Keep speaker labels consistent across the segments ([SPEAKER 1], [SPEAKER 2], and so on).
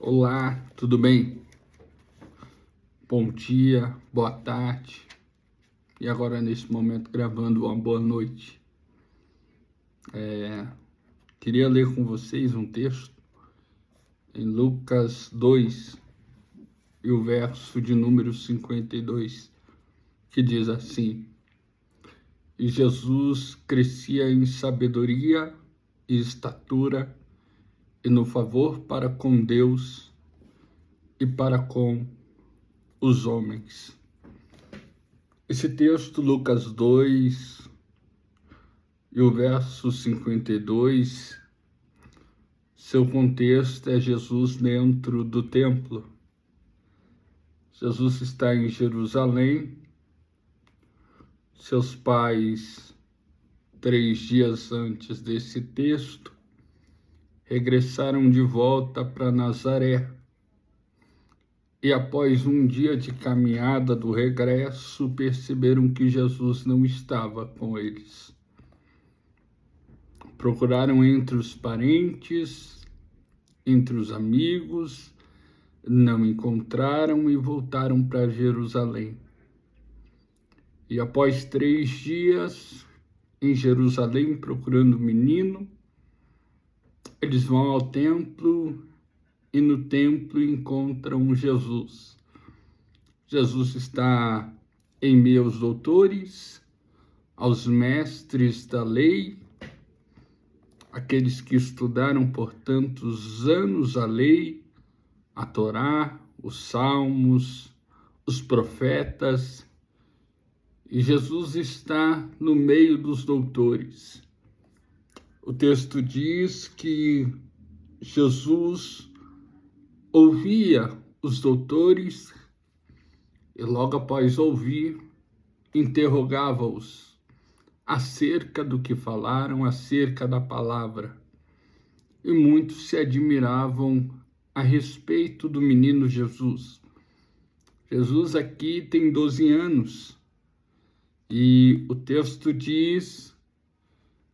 [SPEAKER 1] Olá, tudo bem? Bom dia, boa tarde e agora nesse momento gravando uma boa noite. Queria ler com vocês um texto em Lucas 2 e o verso de número 52, que diz assim: E Jesus crescia em sabedoria e estatura e no favor para com Deus e para com os homens. Esse texto, Lucas 2 e o verso 52, seu contexto é Jesus dentro do templo. Jesus está em Jerusalém. Seus pais, 3 dias antes desse texto, regressaram de volta para Nazaré. E após um dia de caminhada do regresso, perceberam que Jesus não estava com eles. Procuraram entre os parentes, entre os amigos, não encontraram e voltaram para Jerusalém. E após 3 dias em Jerusalém procurando o menino, eles vão ao templo e no templo encontram Jesus. Jesus está em meio aos doutores, aos mestres da lei, aqueles que estudaram por tantos anos a lei, a Torá, os Salmos, os profetas. E Jesus está no meio dos doutores. O texto diz que Jesus ouvia os doutores e logo após ouvir, interrogava-os acerca do que falaram, acerca da palavra. E muitos se admiravam a respeito do menino Jesus. Jesus aqui tem 12 anos e o texto diz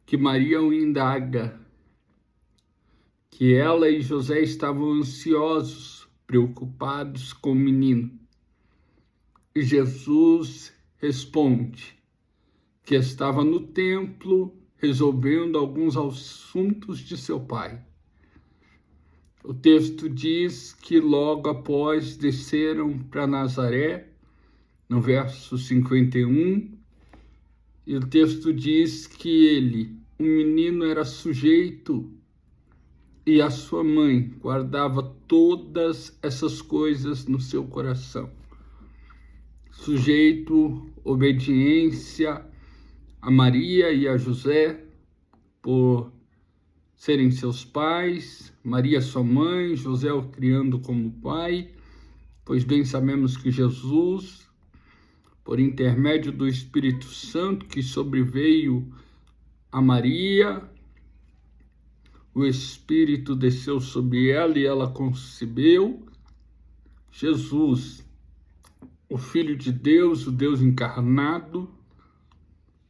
[SPEAKER 1] que Maria o indaga, que ela e José estavam ansiosos, preocupados com o menino. E Jesus responde que estava no templo resolvendo alguns assuntos de seu pai. O texto diz que logo após desceram para Nazaré, no verso 51, e o texto diz que o menino era sujeito e a sua mãe guardava todas essas coisas no seu coração. Sujeito, obediência a Maria e a José por serem seus pais, Maria sua mãe, José o criando como pai, pois bem sabemos que Jesus, por intermédio do Espírito Santo que sobreveio a Maria, o Espírito desceu sobre ela e ela concebeu Jesus, o Filho de Deus, o Deus encarnado,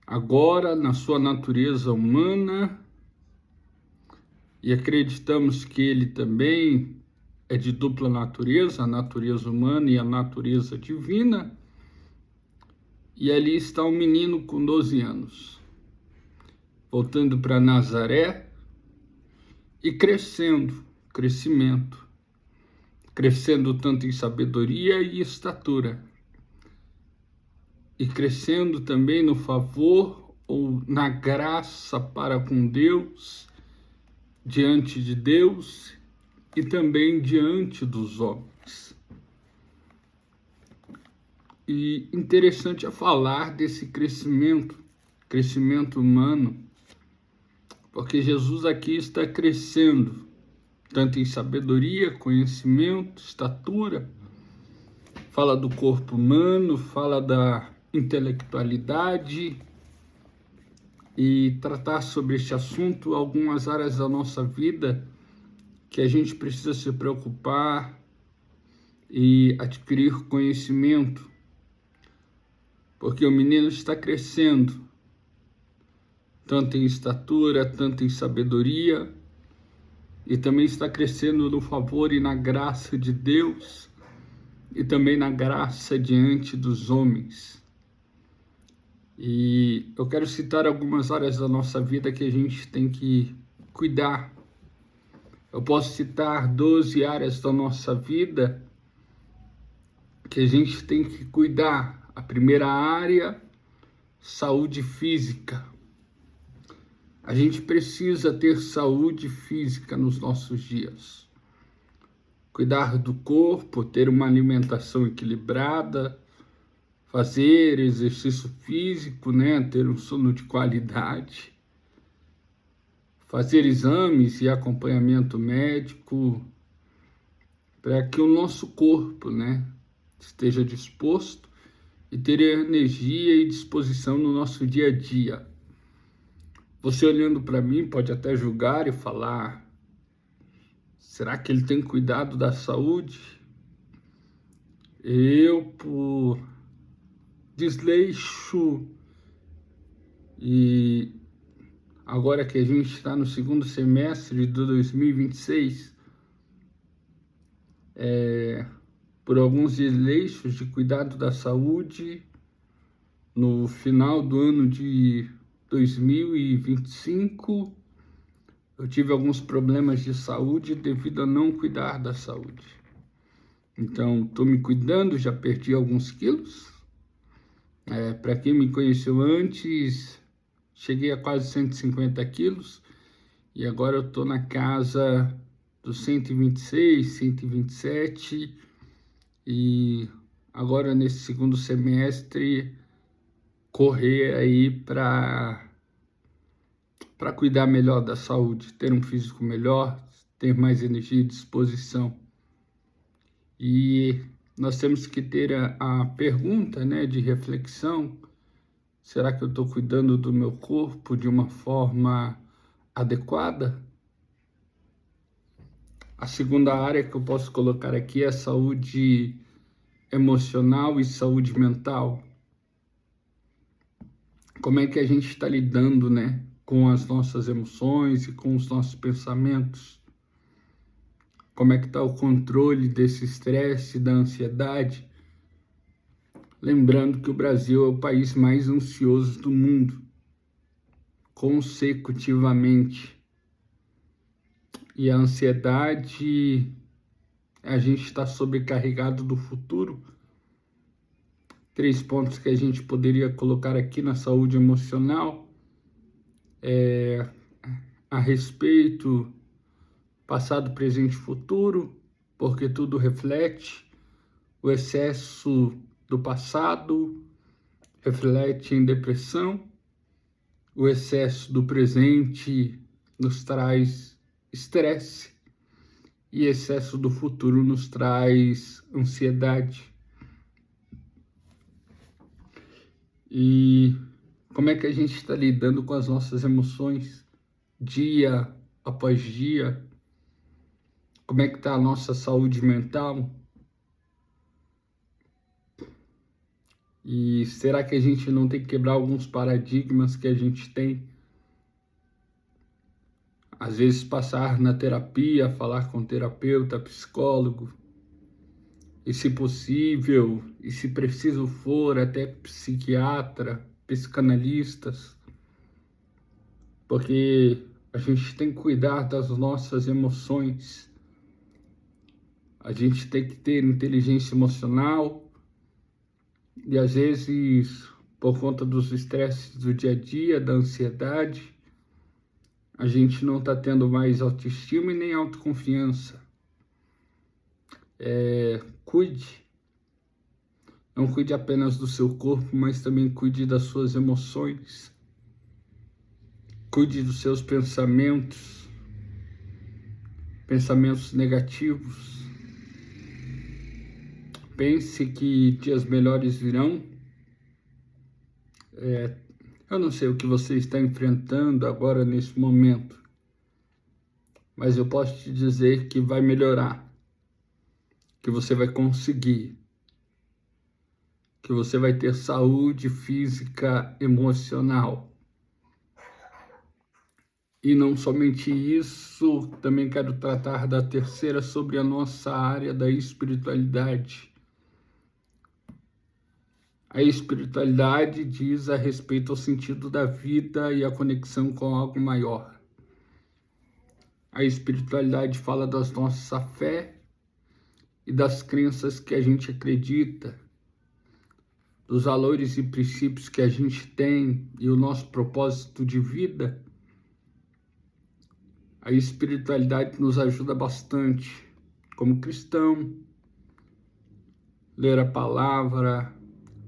[SPEAKER 1] agora na sua natureza humana, e acreditamos que ele também é de dupla natureza, a natureza humana e a natureza divina. E ali está um menino com 12 anos, voltando para Nazaré e crescendo tanto em sabedoria e estatura, e crescendo também no favor ou na graça para com Deus, diante de Deus e também diante dos homens. E interessante é falar desse crescimento humano, porque Jesus aqui está crescendo, tanto em sabedoria, conhecimento, estatura, fala do corpo humano, fala da intelectualidade, e tratar sobre este assunto algumas áreas da nossa vida que a gente precisa se preocupar e adquirir conhecimento, porque o menino está crescendo, tanto em estatura, tanto em sabedoria, e também está crescendo no favor e na graça de Deus e também na graça diante dos homens. E eu quero citar algumas áreas da nossa vida que a gente tem que cuidar. Eu posso citar 12 áreas da nossa vida que a gente tem que cuidar. A primeira área, saúde física. A gente precisa ter saúde física nos nossos dias. Cuidar do corpo, ter uma alimentação equilibrada, fazer exercício físico, né? Ter um sono de qualidade, fazer exames e acompanhamento médico, para que o nosso corpo, né, esteja disposto e ter energia e disposição no nosso dia a dia. Você olhando para mim pode até julgar e falar: será que ele tem cuidado da saúde? Eu, por desleixo, e agora que a gente está no segundo semestre de 2026, por alguns desleixos de cuidado da saúde, no final do ano de 2025, eu tive alguns problemas de saúde devido a não cuidar da saúde. Então, estou me cuidando, já perdi alguns quilos. Para quem me conheceu antes, cheguei a quase 150 quilos e agora eu estou na casa dos 126, 127 e agora nesse segundo semestre correr aí para cuidar melhor da saúde, ter um físico melhor, ter mais energia e disposição. E nós temos que ter a pergunta, né, de reflexão: será que eu estou cuidando do meu corpo de uma forma adequada? A segunda área que eu posso colocar aqui é saúde emocional e saúde mental. Como é que a gente está lidando, né, com as nossas emoções e com os nossos pensamentos? Como é que está o controle desse estresse, da ansiedade? Lembrando que o Brasil é o país mais ansioso do mundo, consecutivamente. E a ansiedade, a gente está sobrecarregado do futuro. 3 pontos que a gente poderia colocar aqui na saúde emocional a respeito passado, presente e futuro, porque tudo reflete. O excesso do passado reflete em depressão, o excesso do presente nos traz estresse e excesso do futuro nos traz ansiedade. E como é que a gente está lidando com as nossas emoções dia após dia? Como é que está a nossa saúde mental? E será que a gente não tem que quebrar alguns paradigmas que a gente tem? Às vezes passar na terapia, falar com terapeuta, psicólogo, e se possível, e se preciso for, até psiquiatra, psicanalistas, porque a gente tem que cuidar das nossas emoções. A gente tem que ter inteligência emocional e às vezes, por conta dos estresses do dia a dia, da ansiedade, a gente não está tendo mais autoestima e nem autoconfiança. Cuide. Não cuide apenas do seu corpo, mas também cuide das suas emoções. Cuide dos seus pensamentos negativos. Pense que dias melhores virão. Eu não sei o que você está enfrentando agora nesse momento, mas eu posso te dizer que vai melhorar, que você vai conseguir, que você vai ter saúde física, emocional. E não somente isso, também quero tratar da terceira sobre a nossa área da espiritualidade. A espiritualidade diz a respeito ao sentido da vida e a conexão com algo maior. A espiritualidade fala da nossa fé e das crenças que a gente acredita, dos valores e princípios que a gente tem e o nosso propósito de vida. A espiritualidade nos ajuda bastante, como cristão, ler a palavra,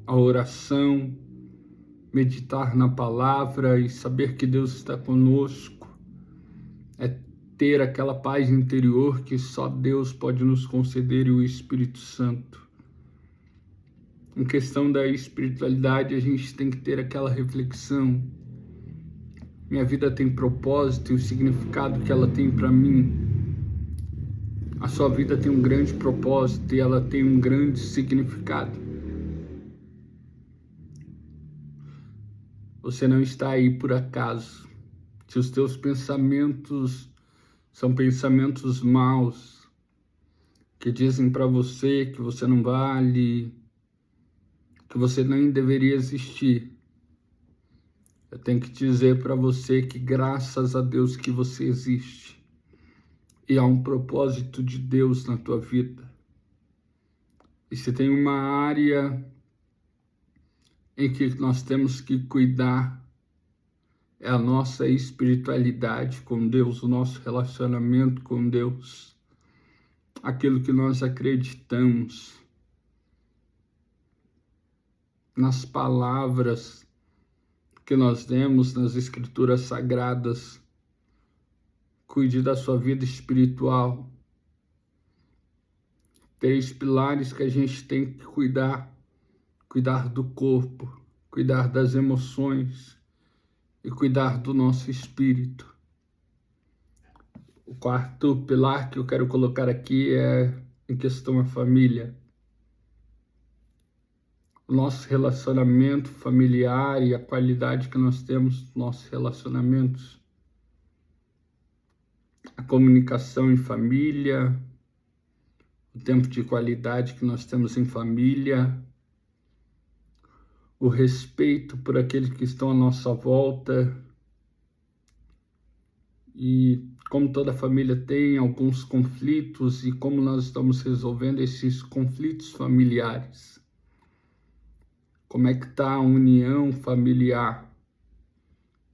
[SPEAKER 1] a oração, meditar na palavra e saber que Deus está conosco, é ter aquela paz interior que só Deus pode nos conceder e o Espírito Santo. Em questão da espiritualidade, a gente tem que ter aquela reflexão. Minha vida tem propósito e o significado que ela tem para mim. A sua vida tem um grande propósito e ela tem um grande significado. Você não está aí por acaso. Se os teus pensamentos são pensamentos maus, que dizem para você que você não vale, que você nem deveria existir, eu tenho que dizer para você que graças a Deus que você existe. E há um propósito de Deus na tua vida. E se tem uma área em que nós temos que cuidar, é a nossa espiritualidade com Deus, o nosso relacionamento com Deus, aquilo que nós acreditamos, nas palavras que nós temos nas Escrituras Sagradas. Cuide da sua vida espiritual. 3 pilares que a gente tem que cuidar: cuidar do corpo, cuidar das emoções e cuidar do nosso espírito. O 4º pilar que eu quero colocar aqui é em questão à família. O nosso relacionamento familiar e a qualidade que nós temos nos nossos relacionamentos. A comunicação em família, o tempo de qualidade que nós temos em família, o respeito por aqueles que estão à nossa volta. E como toda família tem alguns conflitos e como nós estamos resolvendo esses conflitos familiares. Como é que está a união familiar?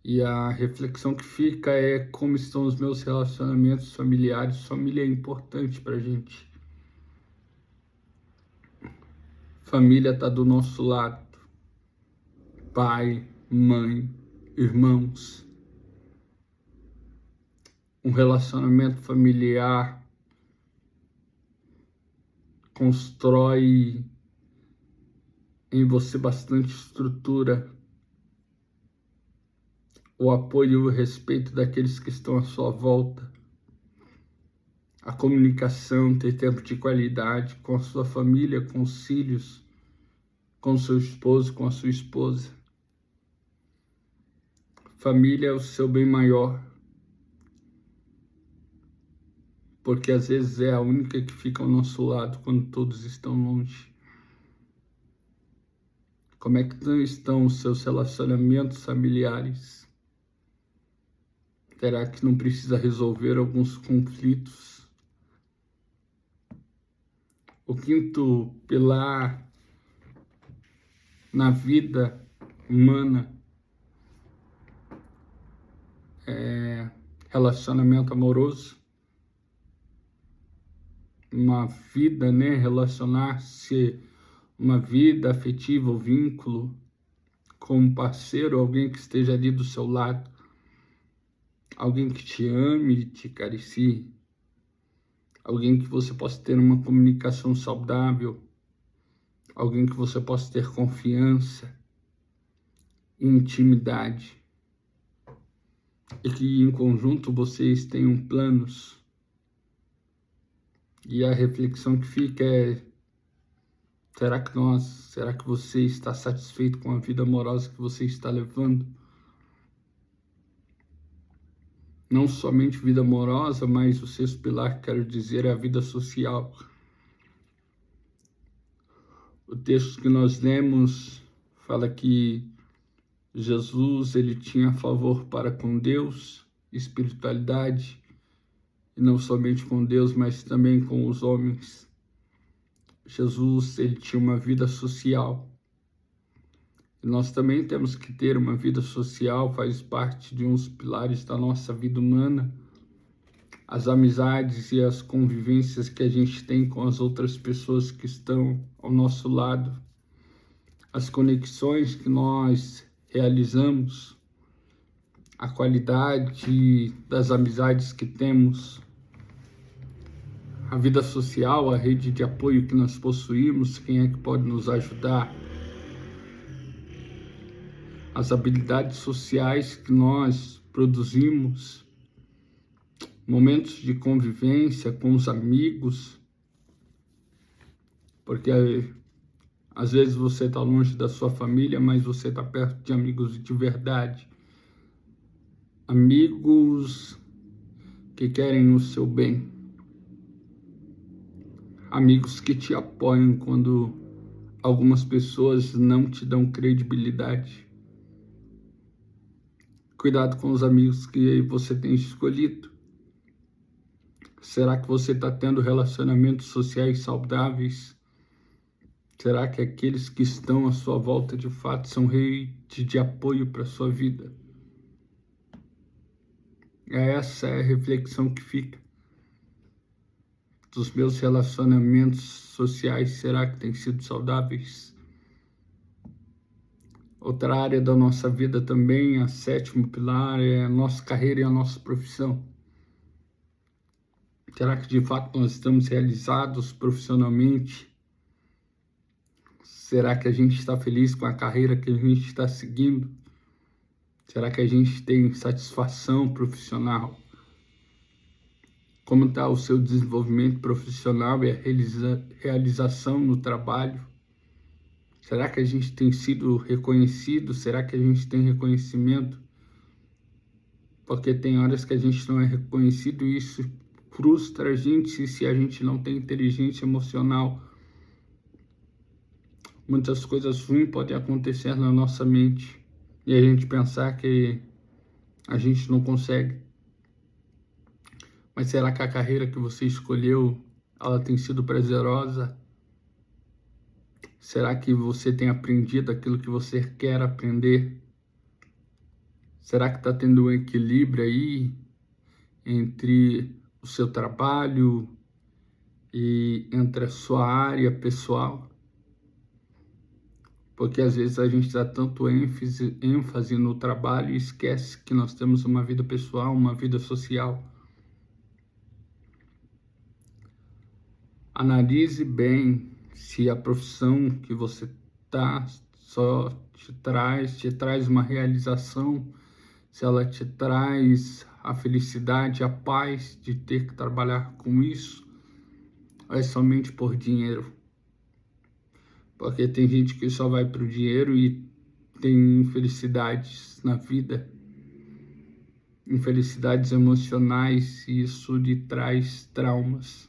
[SPEAKER 1] E a reflexão que fica é como estão os meus relacionamentos familiares. Família é importante para a gente. Família está do nosso lado. Pai, mãe, irmãos. Um relacionamento familiar constrói em você bastante estrutura, o apoio e o respeito daqueles que estão à sua volta, a comunicação, ter tempo de qualidade com a sua família, com os filhos, com o seu esposo, com a sua esposa. Família é o seu bem maior, porque às vezes é a única que fica ao nosso lado quando todos estão longe. Como é que estão os seus relacionamentos familiares? Será que não precisa resolver alguns conflitos? O 5º pilar na vida humana é relacionamento amoroso. Uma vida, relacionar-se, uma vida afetiva, o vínculo com um parceiro, alguém que esteja ali do seu lado, alguém que te ame e te acaricie, alguém que você possa ter uma comunicação saudável, alguém que você possa ter confiança, intimidade, e que em conjunto vocês tenham planos. E a reflexão que fica é: será que você está satisfeito com a vida amorosa que você está levando? Não somente vida amorosa, mas o sexto pilar, quero dizer, é a vida social. O texto que nós lemos fala que Jesus, ele tinha favor para com Deus, espiritualidade, e não somente com Deus, mas também com os homens. Jesus, ele tinha uma vida social. E nós também temos que ter uma vida social, faz parte de uns pilares da nossa vida humana. As amizades e as convivências que a gente tem com as outras pessoas que estão ao nosso lado. As conexões que nós realizamos, a qualidade das amizades que temos, a vida social, a rede de apoio que nós possuímos, quem é que pode nos ajudar, as habilidades sociais que nós produzimos, momentos de convivência com os amigos, porque às vezes você está longe da sua família, mas você está perto de amigos de verdade. Amigos que querem o seu bem. Amigos que te apoiam quando algumas pessoas não te dão credibilidade. Cuidado com os amigos que você tem escolhido. Será que você está tendo relacionamentos sociais saudáveis? Será que aqueles que estão à sua volta de fato são rede de apoio para a sua vida? Essa é a reflexão que fica. Dos meus relacionamentos sociais, será que têm sido saudáveis? Outra área da nossa vida também, a sétimo pilar, é a nossa carreira e a nossa profissão. Será que de fato nós estamos realizados profissionalmente? Será que a gente está feliz com a carreira que a gente está seguindo? Será que a gente tem satisfação profissional? Como está o seu desenvolvimento profissional e a realização no trabalho? Será que a gente tem sido reconhecido? Será que a gente tem reconhecimento? Porque tem horas que a gente não é reconhecido e isso frustra a gente se a gente não tem inteligência emocional. Muitas coisas ruins podem acontecer na nossa mente e a gente pensar que a gente não consegue. Mas será que a carreira que você escolheu, ela tem sido prazerosa? Será que você tem aprendido aquilo que você quer aprender? Será que está tendo um equilíbrio aí entre o seu trabalho e entre a sua área pessoal? Porque às vezes a gente dá tanto ênfase no trabalho e esquece que nós temos uma vida pessoal, uma vida social. Analise bem se a profissão que você está só te traz uma realização, se ela te traz a felicidade, a paz de ter que trabalhar com isso, ou é somente por dinheiro. Porque tem gente que só vai pro dinheiro e tem infelicidades na vida, infelicidades emocionais, e isso lhe traz traumas.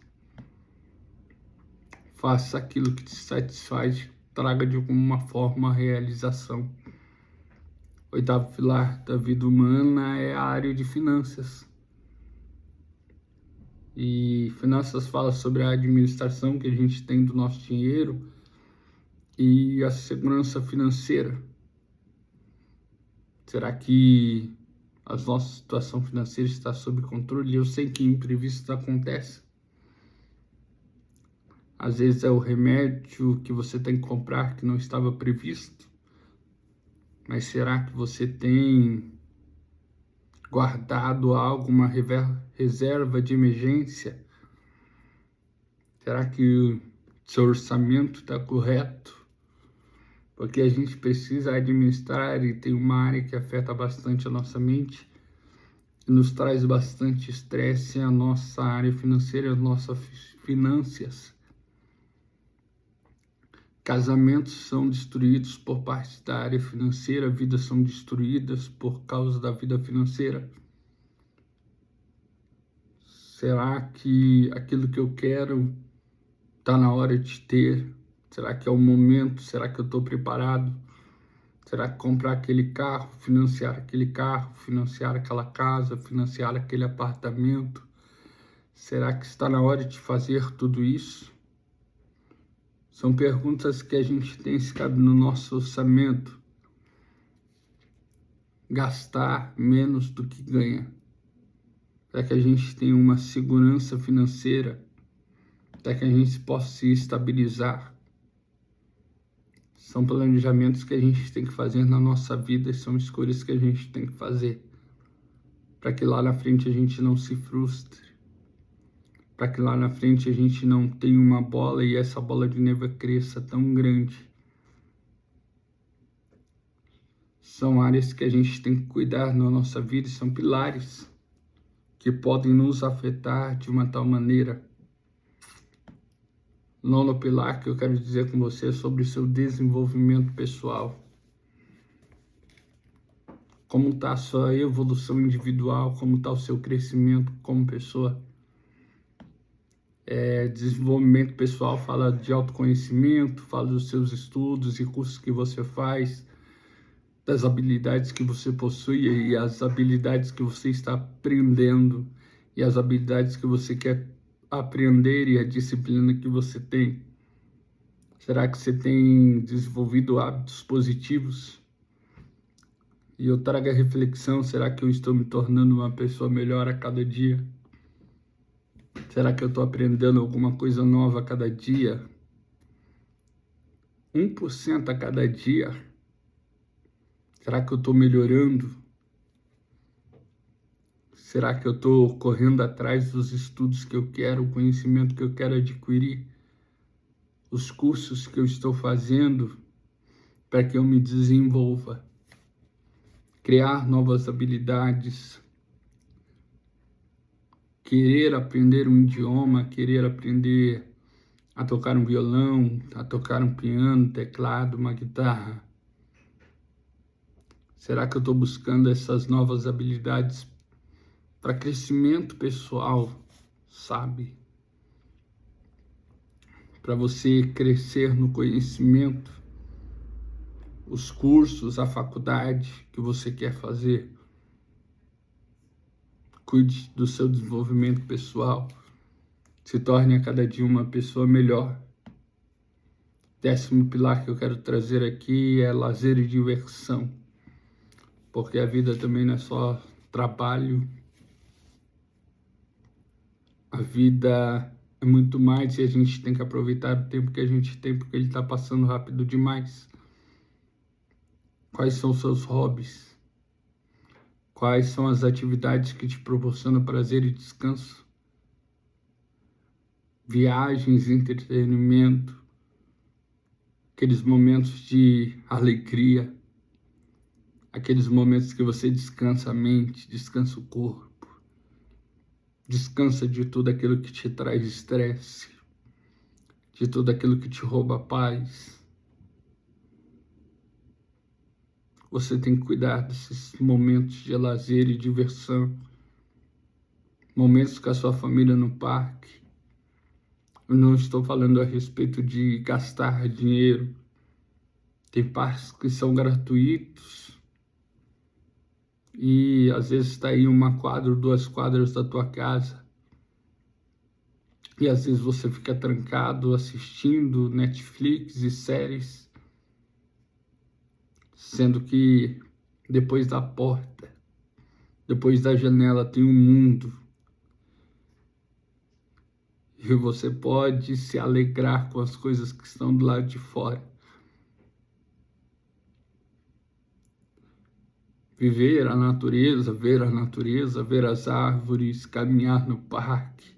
[SPEAKER 1] Faça aquilo que te satisfaz, traga de alguma forma a realização. Oitavo pilar da vida humana é a área de finanças. E finanças fala sobre a administração que a gente tem do nosso dinheiro e a segurança financeira. Será que a nossa situação financeira está sob controle? Eu sei que imprevistos acontecem. Às vezes é o remédio que você tem que comprar que não estava previsto. Mas será que você tem guardado algo, uma reserva de emergência? Será que o seu orçamento está correto? Porque a gente precisa administrar e tem uma área que afeta bastante a nossa mente e nos traz bastante estresse, a nossa área financeira, as nossas finanças. Casamentos são destruídos por parte da área financeira, vidas são destruídas por causa da vida financeira. Será que aquilo que eu quero está na hora de ter? Será que é o momento? Será que eu estou preparado? Será que comprar aquele carro, financiar aquela casa, financiar aquele apartamento? Será que está na hora de fazer tudo isso? São perguntas que a gente tem se cabe no nosso orçamento. Gastar menos do que ganha. Para que a gente tenha uma segurança financeira, para que a gente possa se estabilizar. São planejamentos que a gente tem que fazer na nossa vida, são escolhas que a gente tem que fazer, para que lá na frente a gente não se frustre, para que lá na frente a gente não tenha uma bola e essa bola de neve cresça tão grande. São áreas que a gente tem que cuidar na nossa vida e são pilares que podem nos afetar de uma tal maneira. Nono pilar que eu quero dizer com você é sobre o seu desenvolvimento pessoal. Como está a sua evolução individual, como está o seu crescimento como pessoa. Desenvolvimento pessoal fala de autoconhecimento, fala dos seus estudos e cursos que você faz, das habilidades que você possui e as habilidades que você está aprendendo e as habilidades que você quer aprender e a disciplina que você tem. Será que você tem desenvolvido hábitos positivos? E eu trago a reflexão, será que eu estou me tornando uma pessoa melhor a cada dia? Será que eu estou aprendendo alguma coisa nova a cada dia? 1% a cada dia? Será que eu estou melhorando? Será que eu estou correndo atrás dos estudos que eu quero, o conhecimento que eu quero adquirir? Os cursos que eu estou fazendo para que eu me desenvolva? Criar novas habilidades, querer aprender um idioma, querer aprender a tocar um violão, a tocar um piano, teclado, uma guitarra. Será que eu estou buscando essas novas habilidades para crescimento pessoal, sabe? Para você crescer no conhecimento, os cursos, a faculdade que você quer fazer. Cuide do seu desenvolvimento pessoal. Se torne a cada dia uma pessoa melhor. 10º pilar que eu quero trazer aqui é lazer e diversão. Porque a vida também não é só trabalho. A vida é muito mais e a gente tem que aproveitar o tempo que a gente tem, porque ele está passando rápido demais. Quais são os seus hobbies? Quais são as atividades que te proporcionam prazer e descanso? Viagens, entretenimento, aqueles momentos de alegria, aqueles momentos que você descansa a mente, descansa o corpo, descansa de tudo aquilo que te traz estresse, de tudo aquilo que te rouba a paz. Você tem que cuidar desses momentos de lazer e diversão, momentos com a sua família no parque. Eu não estou falando a respeito de gastar dinheiro. Tem parques que são gratuitos e às vezes está aí 1 quadra, 2 quadras da tua casa. E às vezes você fica trancado assistindo Netflix e séries, sendo que depois da porta, depois da janela tem um mundo. E você pode se alegrar com as coisas que estão do lado de fora. Viver a natureza, ver as árvores, caminhar no parque.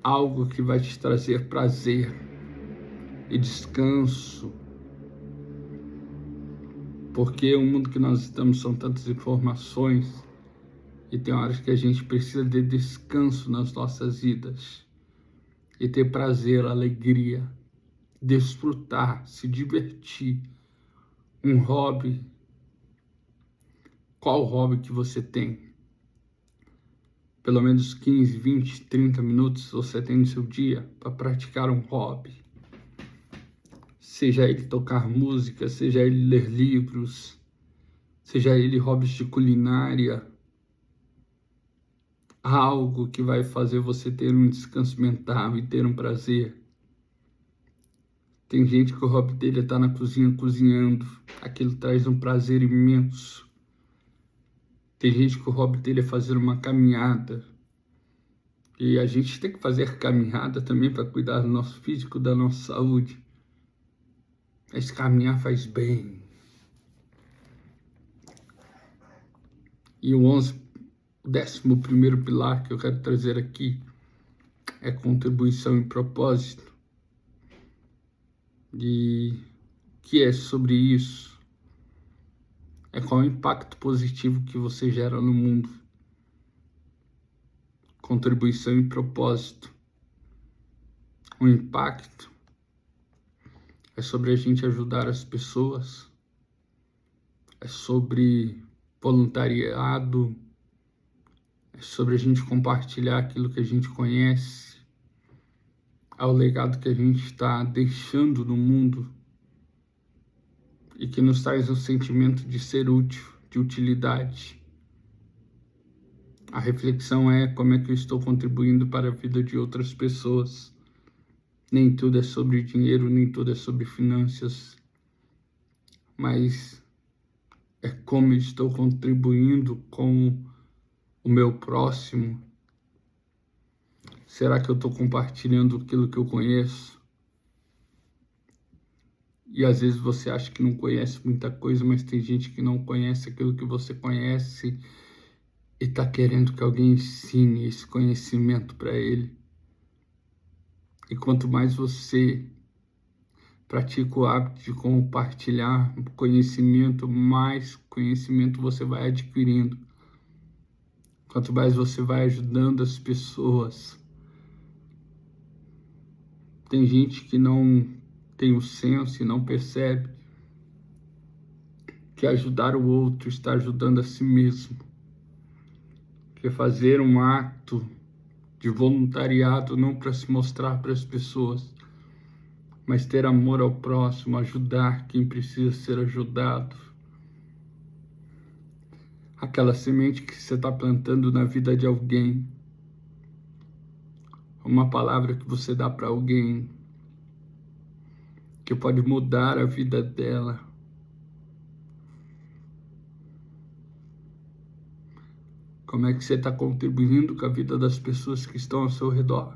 [SPEAKER 1] Algo que vai te trazer prazer e descanso. Porque o mundo que nós estamos são tantas informações e tem horas que a gente precisa de descanso nas nossas vidas e ter prazer, alegria, desfrutar, se divertir. Um hobby. Qual hobby que você tem? pelo menos 15, 20, 30 minutos você tem no seu dia para praticar um hobby. Seja ele tocar música, seja ele ler livros, seja ele hobbies de culinária, algo que vai fazer você ter um descanso mental e ter um prazer. Tem gente que o hobby dele é estar na cozinha cozinhando, aquilo traz um prazer imenso. Tem gente que o hobby dele é fazer uma caminhada, e a gente tem que fazer caminhada também para cuidar do nosso físico, da nossa saúde. Mas caminhar faz bem. E o 11º pilar que eu quero trazer aqui é contribuição e propósito. E o que é sobre isso? É qual o impacto positivo que você gera no mundo. Contribuição e propósito. O impacto é sobre a gente ajudar as pessoas, é sobre voluntariado, é sobre a gente compartilhar aquilo que a gente conhece, é o legado que a gente está deixando no mundo e que nos traz o sentimento de ser útil, de utilidade. A reflexão é como é que eu estou contribuindo para a vida de outras pessoas. Nem tudo é sobre dinheiro, nem tudo é sobre finanças, mas é como eu estou contribuindo com o meu próximo. Será que eu estou compartilhando aquilo que eu conheço? E às vezes você acha que não conhece muita coisa, mas tem gente que não conhece aquilo que você conhece e está querendo que alguém ensine esse conhecimento para ele. E quanto mais você pratica o hábito de compartilhar conhecimento, mais conhecimento você vai adquirindo. Quanto mais você vai ajudando as pessoas. Tem gente que não tem o senso e não percebe que ajudar o outro está ajudando a si mesmo. Que fazer um ato de voluntariado não para se mostrar para as pessoas, mas ter amor ao próximo, ajudar quem precisa ser ajudado. Aquela semente que você está plantando na vida de alguém, uma palavra que você dá para alguém, que pode mudar a vida dela. Como é que você está contribuindo com a vida das pessoas que estão ao seu redor?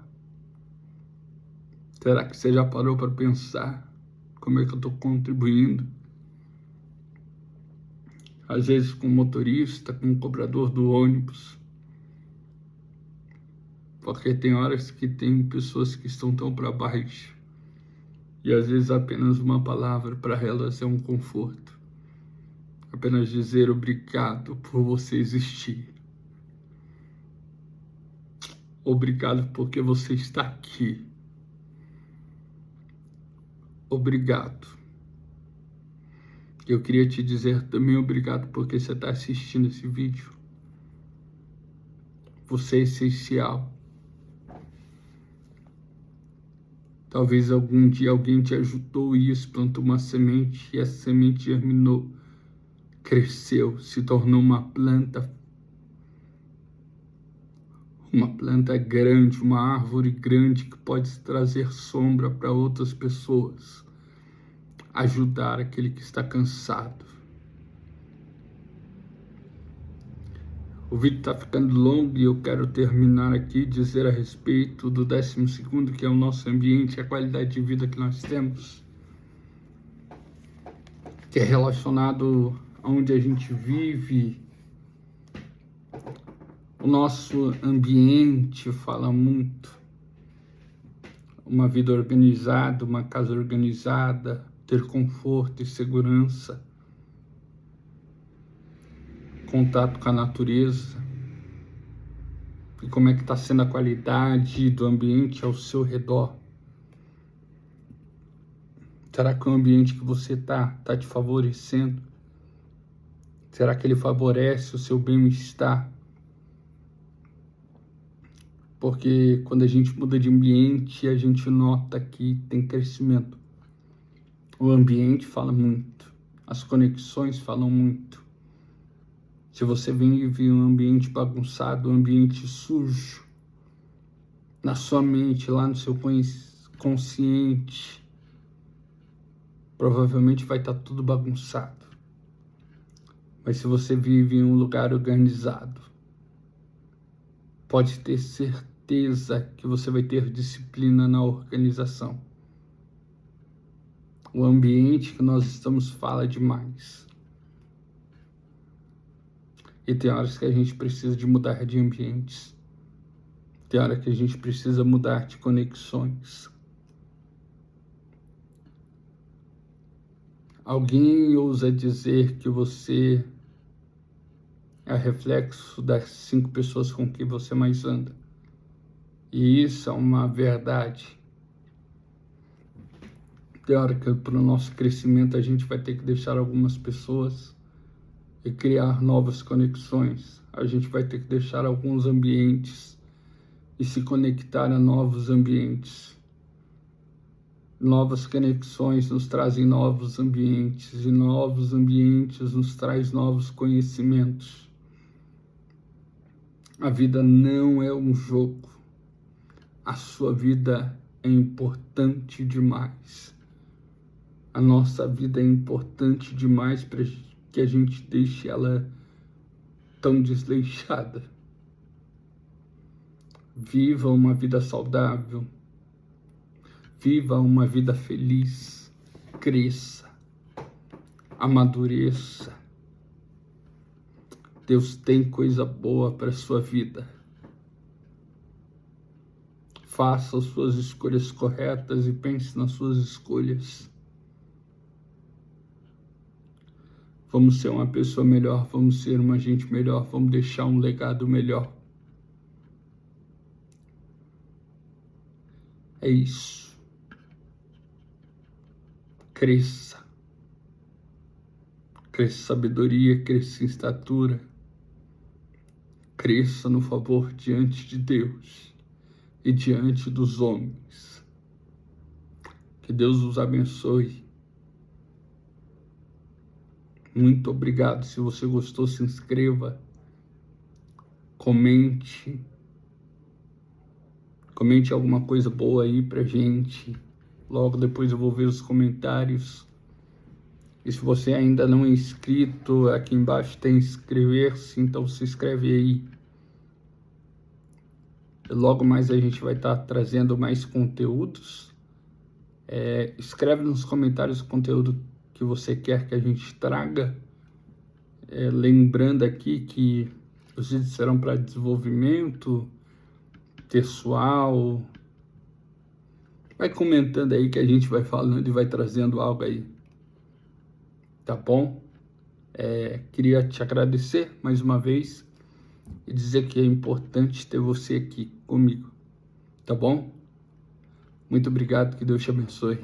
[SPEAKER 1] Será que você já parou para pensar como é que eu estou contribuindo? Às vezes com o motorista, com o cobrador do ônibus. Porque tem horas que tem pessoas que estão tão para baixo. E às vezes apenas uma palavra para elas é um conforto. Apenas dizer obrigado por você existir. Obrigado porque você está aqui. Obrigado. Eu queria te dizer também obrigado porque você está assistindo esse vídeo. Você é essencial. Talvez algum dia alguém te ajudou e isso plantou uma semente e essa semente germinou, cresceu, se tornou uma planta grande, uma árvore grande que pode trazer sombra para outras pessoas, ajudar aquele que está cansado. O vídeo está ficando longo e eu quero terminar aqui, dizer a respeito do 12º, que é o nosso ambiente, a qualidade de vida que nós temos, que é relacionado a onde a gente vive. O nosso ambiente fala muito. Uma vida organizada, uma casa organizada, ter conforto e segurança, contato com a natureza. E como é que está sendo a qualidade do ambiente ao seu redor? Será que o ambiente que você está te favorecendo? Será que ele favorece o seu bem-estar? Porque quando a gente muda de ambiente, a gente nota que tem crescimento. O ambiente fala muito, as conexões falam muito. Se você vive um ambiente bagunçado, um ambiente sujo, na sua mente, lá no seu consciente, provavelmente vai estar tudo bagunçado. Mas se você vive em um lugar organizado, pode ter certeza que você vai ter disciplina na organização. O ambiente que nós estamos fala demais. E tem horas que a gente precisa de mudar de ambientes. Tem hora que a gente precisa mudar de conexões. Alguém ousa dizer que você é reflexo das 5 pessoas com quem você mais anda. E isso é uma verdade. Tem hora que para o nosso crescimento a gente vai ter que deixar algumas pessoas e criar novas conexões. A gente vai ter que deixar alguns ambientes e se conectar a novos ambientes. Novas conexões nos trazem novos ambientes e novos ambientes nos traz novos conhecimentos. A vida não é um jogo. A sua vida é importante demais. A nossa vida é importante demais para que a gente deixe ela tão desleixada. Viva uma vida saudável. Viva uma vida feliz. Cresça. Amadureça. Deus tem coisa boa para a sua vida. Faça as suas escolhas corretas e pense nas suas escolhas. Vamos ser uma pessoa melhor, vamos ser uma gente melhor, vamos deixar um legado melhor. É isso. Cresça. Cresça em sabedoria, cresça em estatura. Cresça no favor diante de Deus e diante dos homens. Que Deus os abençoe. Muito obrigado. Se você gostou, se inscreva. Comente. Comente alguma coisa boa aí pra gente. Logo depois eu vou ver os comentários. E se você ainda não é inscrito, aqui embaixo tem inscrever-se, então se inscreve aí. Logo mais a gente vai estar trazendo mais conteúdos. Escreve nos comentários o conteúdo que você quer que a gente traga. Lembrando aqui que os vídeos serão para desenvolvimento pessoal. Vai comentando aí que a gente vai falando e vai trazendo algo aí. Tá bom? Queria te agradecer mais uma vez e dizer que é importante ter você aqui comigo. Tá bom? Muito obrigado, que Deus te abençoe.